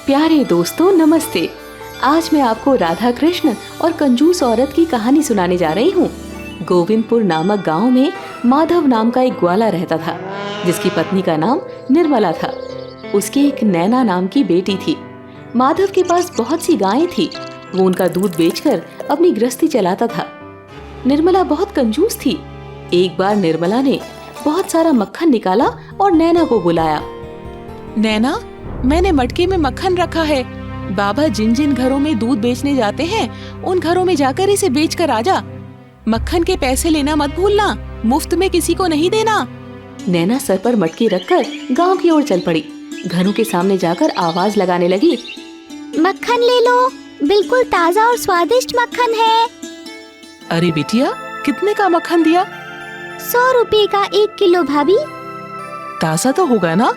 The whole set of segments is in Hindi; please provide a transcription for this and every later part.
प्यारे दोस्तों नमस्ते। आज मैं आपको राधा कृष्ण और कंजूस औरत की कहानी सुनाने जा रही हूँ। गोविंदपुर नामक गांव में माधव नाम का एक ग्वाला रहता था, जिसकी पत्नी का नाम निर्मला था। उसकी एक नैना नाम की बेटी थी। माधव के पास बहुत सी गायें थी। वो उनका दूध बेचकर अपनी गृहस्थी चलाता था। निर्मला बहुत कंजूस थी। एक बार निर्मला ने बहुत सारा मक्खन निकाला और नैना को बुलाया। नैना, मैंने मटके में मक्खन रखा है। बाबा जिन जिन घरों में दूध बेचने जाते हैं उन घरों में जाकर इसे बेच कर आजा। मक्खन के पैसे लेना मत भूलना, मुफ्त में किसी को नहीं देना। नैना सर पर मटकी रखकर गांव की ओर चल पड़ी। घरों के सामने जाकर आवाज लगाने लगी, मक्खन ले लो, बिल्कुल ताजा और स्वादिष्ट मक्खन है। अरे बिटिया, कितने का मक्खन दिया? 100 रुपए का 1 किलो भाभी। ताजा तो होगा ना?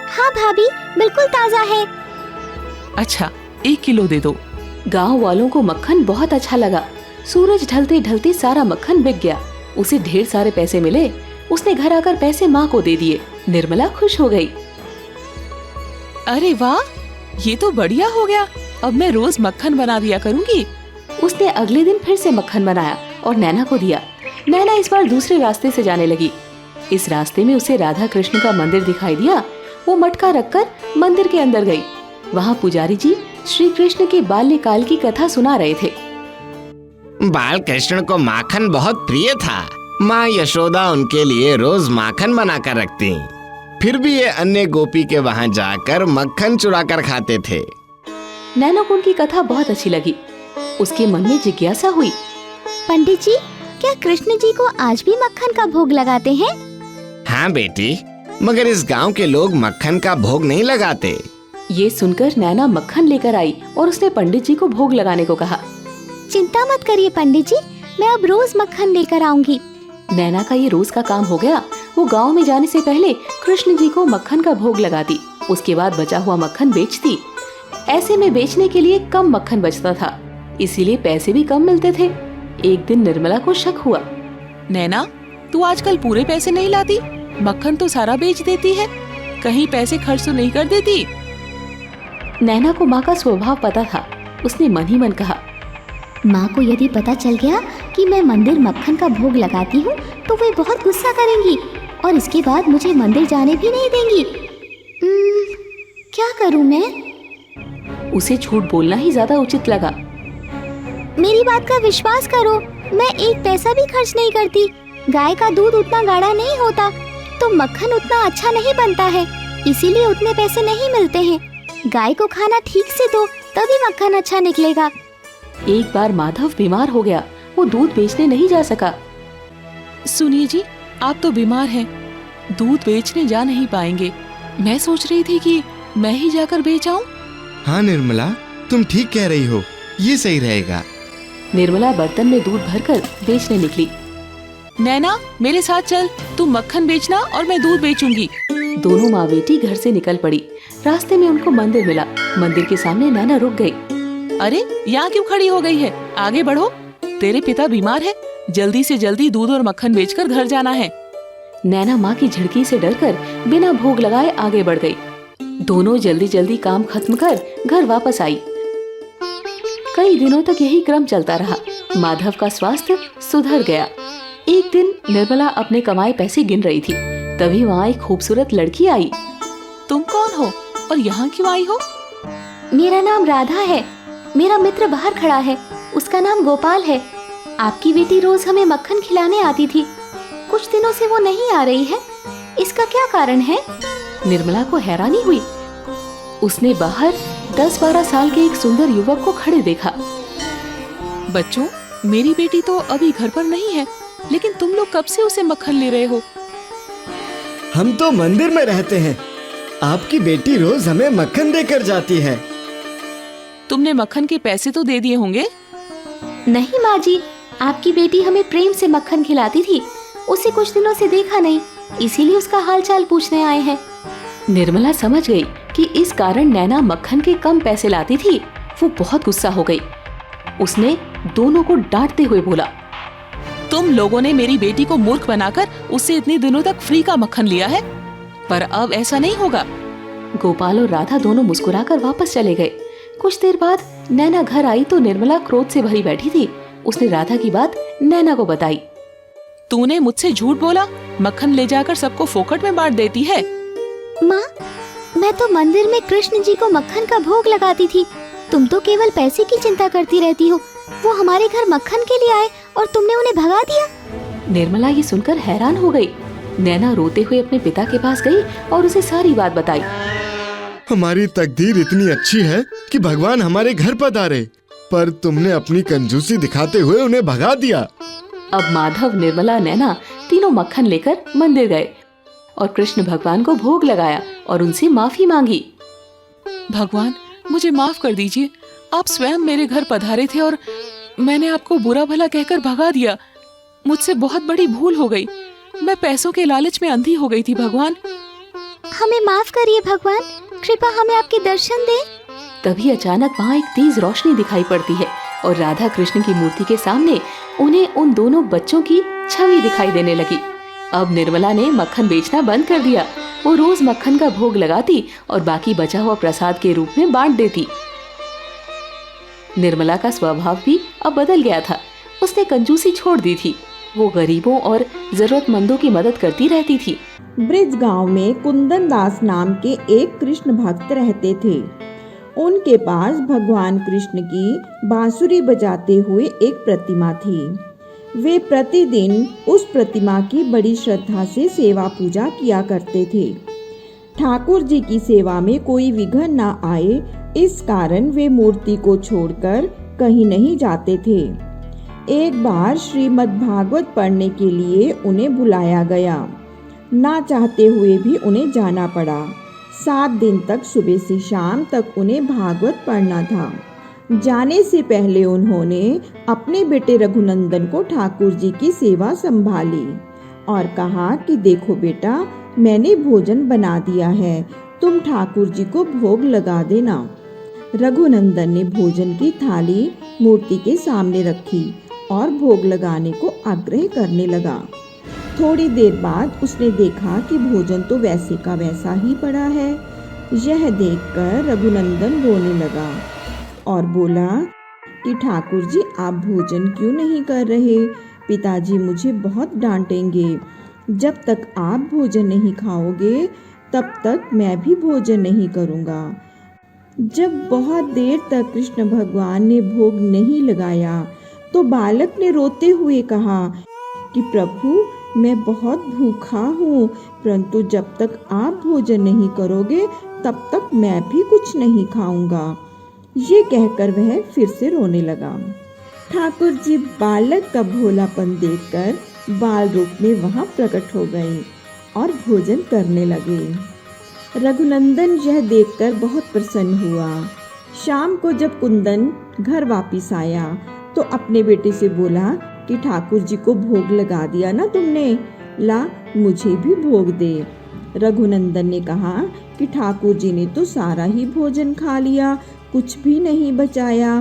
हाँ भाभी, बिल्कुल ताजा है। अच्छा, 1 किलो दे दो। गांव वालों को मक्खन बहुत अच्छा लगा। सूरज ढलते ढलते सारा मक्खन बिक गया। उसे ढेर सारे पैसे मिले। उसने घर आकर पैसे माँ को दे दिए। निर्मला खुश हो गई। अरे वाह, ये तो बढ़िया हो गया। अब मैं रोज मक्खन बना दिया करूँगी। उसने अगले दिन फिर से मक्खन बनाया और नैना को दिया। नैना इस बार दूसरे रास्ते से जाने लगी। इस रास्ते में उसे राधा कृष्ण का मंदिर दिखाई दिया। वो मटका रखकर मंदिर के अंदर गई। वहाँ पुजारी जी श्री कृष्ण के बाल्यकाल की कथा सुना रहे थे। बाल कृष्ण को माखन बहुत प्रिय था। माँ यशोदा उनके लिए रोज माखन बनाकर रखती। फिर भी ये अन्य गोपी के वहाँ जाकर मक्खन चुरा कर खाते थे। नैना को उनकी कथा बहुत अच्छी लगी। उसके मन में जिज्ञासा हुई, पंडित जी, क्या कृष्ण जी को आज भी मक्खन का भोग लगाते हैं? हाँ बेटी, मगर इस गांव के लोग मक्खन का भोग नहीं लगाते। ये सुनकर नैना मक्खन लेकर आई और उसने पंडित जी को भोग लगाने को कहा। चिंता मत करिए पंडित जी, मैं अब रोज मक्खन लेकर आऊंगी। नैना का ये रोज का काम हो गया। वो गांव में जाने से पहले कृष्ण जी को मक्खन का भोग लगाती। उसके बाद बचा हुआ मक्खन बेचती। ऐसे में बेचने के लिए कम मक्खन बचता था, इसीलिए पैसे भी कम मिलते थे। एक दिन निर्मला को शक हुआ। नैना, तू आजकल पूरे पैसे नहीं लाती? मक्खन तो सारा बेच देती है, कहीं पैसे खर्च तो नहीं कर देती? नैना को माँ का स्वभाव पता था। उसने मन ही मन कहा, माँ को यदि पता चल गया कि मैं मंदिर मक्खन का भोग लगाती हूँ तो वे बहुत गुस्सा करेंगी और इसके बाद मुझे मंदिर जाने भी नहीं देंगी। क्या करूँ मैं? उसे झूठ बोलना ही ज्यादा उचित लगा। मेरी बात का विश्वास करो, मैं एक पैसा भी खर्च नहीं करती। गाय का दूध उतना गाढ़ा नहीं होता तो मक्खन उतना अच्छा नहीं बनता है, इसीलिए उतने पैसे नहीं मिलते हैं। गाय को खाना ठीक से दो तभी मक्खन अच्छा निकलेगा। एक बार माधव बीमार हो गया। वो दूध बेचने नहीं जा सका। सुनिए जी, आप तो बीमार हैं, दूध बेचने जा नहीं पाएंगे। मैं सोच रही थी कि मैं ही जाकर बेच आऊं। हाँ निर्मला, तुम ठीक कह रही हो, ये सही रहेगा। निर्मला बर्तन में दूध भरकर बेचने निकली। नैना, मेरे साथ चल, तुम मक्खन बेचना और मैं दूध बेचूंगी। दोनों माँ बेटी घर से निकल पड़ी। रास्ते में उनको मंदिर मिला। मंदिर के सामने नैना रुक गई। अरे, यहाँ क्यों खड़ी हो गई है? आगे बढ़ो, तेरे पिता बीमार है। जल्दी से जल्दी दूध और मक्खन बेचकर घर जाना है। नैना माँ की झिड़की से डरकर बिना भोग लगाए आगे बढ़ गई। दोनों जल्दी जल्दी काम खत्म कर घर वापस आई। कई दिनों तक यही क्रम चलता रहा। माधव का स्वास्थ्य सुधर गया। एक दिन निर्मला अपने कमाए पैसे गिन रही थी। तभी वहाँ एक खूबसूरत लड़की आई। तुम कौन हो और यहाँ क्यों आई हो? मेरा नाम राधा है। मेरा मित्र बाहर खड़ा है, उसका नाम गोपाल है। आपकी बेटी रोज हमें मक्खन खिलाने आती थी। कुछ दिनों से वो नहीं आ रही है, इसका क्या कारण है? निर्मला को हैरानी हुई। उसने बाहर 10-12 साल के एक सुंदर युवक को खड़े देखा। बच्चों, मेरी बेटी तो अभी घर पर नहीं है, लेकिन तुम लोग कब से उसे मक्खन ले रहे हो? हम तो मंदिर में रहते हैं। आपकी बेटी रोज हमें मक्खन देकर जाती है। तुमने मक्खन के पैसे तो दे दिए होंगे? नहीं माँ जी, आपकी बेटी हमें प्रेम से मक्खन खिलाती थी। उसे कुछ दिनों से देखा नहीं, इसीलिए उसका हालचाल पूछने आए हैं। निर्मला समझ गई कि इस कारण नैना मक्खन के कम पैसे लाती थी। वो बहुत गुस्सा हो गई। उसने दोनों को डांटते हुए बोला, तुम लोगों ने मेरी बेटी को मूर्ख बनाकर उससे इतने दिनों तक फ्री का मक्खन लिया है, पर अब ऐसा नहीं होगा। गोपाल और राधा दोनों मुस्कुराकर वापस चले गए। कुछ देर बाद नैना घर आई तो निर्मला क्रोध से भरी बैठी थी। उसने राधा की बात नैना को बताई। तूने मुझसे झूठ बोला, मक्खन ले जाकर सबको फोकट में बांट देती है। माँ, मैं तो मंदिर में कृष्ण जी को मक्खन का भोग लगाती थी। तुम तो केवल पैसे की चिंता करती रहती हो। वो हमारे घर मक्खन के लिए आए और तुमने उन्हें भगा दिया। निर्मला ये सुनकर हैरान हो गई। नैना रोते हुए अपने पिता के पास गई और उसे सारी बात बताई। हमारी तकदीर इतनी अच्छी है कि भगवान हमारे घर पधारे, पर तुमने अपनी कंजूसी दिखाते हुए उन्हें भगा दिया। अब माधव, निर्मला, नैना तीनों मक्खन लेकर मंदिर गए और कृष्ण भगवान को भोग लगाया और उनसे माफी मांगी। भगवान, मुझे माफ कर दीजिए। आप स्वयं मेरे घर पधारे थे और मैंने आपको बुरा भला कहकर भगा दिया। मुझसे बहुत बड़ी भूल हो गई। मैं पैसों के लालच में अंधी हो गई थी। भगवान, हमें माफ करिए भगवान, कृपा हमें आपके दर्शन दे। तभी अचानक वहाँ एक तेज रोशनी दिखाई पड़ती है और राधा कृष्ण की मूर्ति के सामने उन्हें उन दोनों बच्चों की छवि दिखाई देने लगी। अब निर्मला ने मक्खन बेचना बंद कर दिया। वो रोज मक्खन का भोग लगाती और बाकी बचा हुआ प्रसाद के रूप में बांट देती। निर्मला का स्वभाव भी अब बदल गया था। उसने कंजूसी छोड़ दी थी। वो गरीबों और जरूरतमंदों की मदद करती रहती थी। ब्रिज गांव में कुंदन दास नाम के एक कृष्ण भक्त रहते थे। उनके पास भगवान कृष्ण की बांसुरी बजाते हुए एक प्रतिमा थी। वे प्रतिदिन उस प्रतिमा की बड़ी श्रद्धा से सेवा पूजा किया करते थे। ठाकुर जी की सेवा में कोई विघ्न न आए, इस कारण वे मूर्ति को छोड़कर कहीं नहीं जाते थे। एक बार श्रीमद् भागवत पढ़ने के लिए उन्हें बुलाया गया। ना चाहते हुए भी उन्हें जाना पड़ा। 7 दिन तक सुबह से शाम तक उन्हें भागवत पढ़ना था। जाने से पहले उन्होंने अपने बेटे रघुनंदन को ठाकुर जी की सेवा संभाली और कहा कि देखो बेटा, मैंने भोजन बना दिया है, तुम ठाकुर जी को भोग लगा देना। रघुनंदन ने भोजन की थाली मूर्ति के सामने रखी और भोग लगाने को आग्रह करने लगा। थोड़ी देर बाद उसने देखा कि भोजन तो वैसे का वैसा ही पड़ा है। यह देखकर रघुनंदन रोने लगा और बोला कि ठाकुर जी, आप भोजन क्यों नहीं कर रहे? पिताजी मुझे बहुत डांटेंगे। जब तक आप भोजन नहीं खाओगे तब तक मैं भी भोजन नहीं करूँगा। जब बहुत देर तक कृष्ण भगवान ने भोग नहीं लगाया तो बालक ने रोते हुए कहा कि प्रभु, मैं बहुत भूखा हूँ, परंतु जब तक आप भोजन नहीं करोगे तब तक मैं भी कुछ नहीं खाऊंगा। ये कहकर वह फिर से रोने लगा। ठाकुर जी बालक का भोलापन देखकर बाल रूप में वहाँ प्रकट हो गए और भोजन करने लगे। रघुनंदन यह देखकर बहुत प्रसन्न हुआ। शाम को जब कुंदन घर वापिस आया तो अपने बेटे से बोला कि ठाकुर जी को भोग लगा दिया ना तुमने, ला मुझे भी भोग दे। रघुनंदन ने कहा कि ठाकुर जी ने तो सारा ही भोजन खा लिया, कुछ भी नहीं बचाया।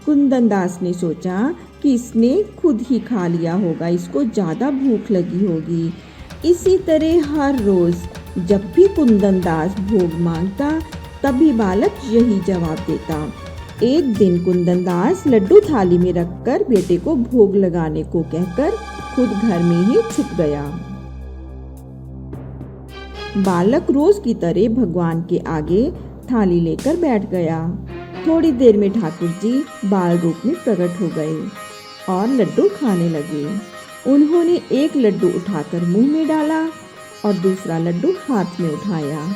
कुंदन दास ने सोचा कि इसने खुद ही खा लिया होगा, इसको ज़्यादा भूख लगी होगी। इसी तरह हर रोज़ जब भी कुंदन दास भोग मांगता तभी बालक यही जवाब देता। एक दिन कुंदन दास लड्डू थाली में रखकर बेटे को भोग लगाने को कहकर खुद घर में ही छुप गया। बालक रोज की तरह भगवान के आगे थाली लेकर बैठ गया। थोड़ी देर में ठाकुर जी बाल रूप में प्रकट हो गए और लड्डू खाने लगे। उन्होंने एक लड्डू उठाकर मुंह में डाला और दूसरा लड्डू हाथ में उठाया।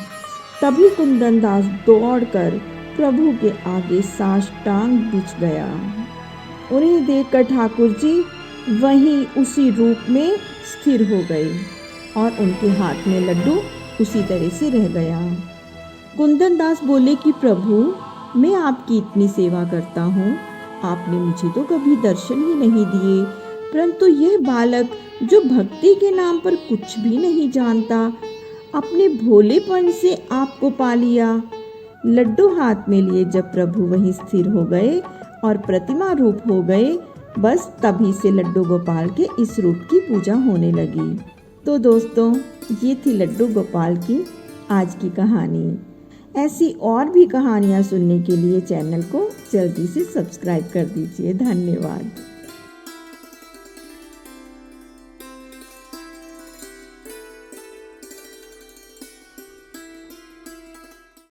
तभी कुंदन दास दौड़कर प्रभु के आगे साष्टांग बिछ गया। उन्हें देखकर ठाकुर जी वहीं उसी रूप में स्थिर हो गए और उनके हाथ में लड्डू उसी तरह से रह गया। कुंदन दास बोले कि प्रभु, मैं आपकी इतनी सेवा करता हूँ, आपने मुझे तो कभी दर्शन ही नहीं दिए, परंतु यह बालक जो भक्ति के नाम पर कुछ भी नहीं जानता, अपने भोलेपन से आपको पा लिया। लड्डू हाथ में लिए जब प्रभु वहीं स्थिर हो गए और प्रतिमा रूप हो गए, बस तभी से लड्डू गोपाल के इस रूप की पूजा होने लगी। तो दोस्तों, ये थी लड्डू गोपाल की आज की कहानी। ऐसी और भी कहानियाँ सुनने के लिए चैनल को जल्दी से सब्सक्राइब कर दीजिए। धन्यवाद।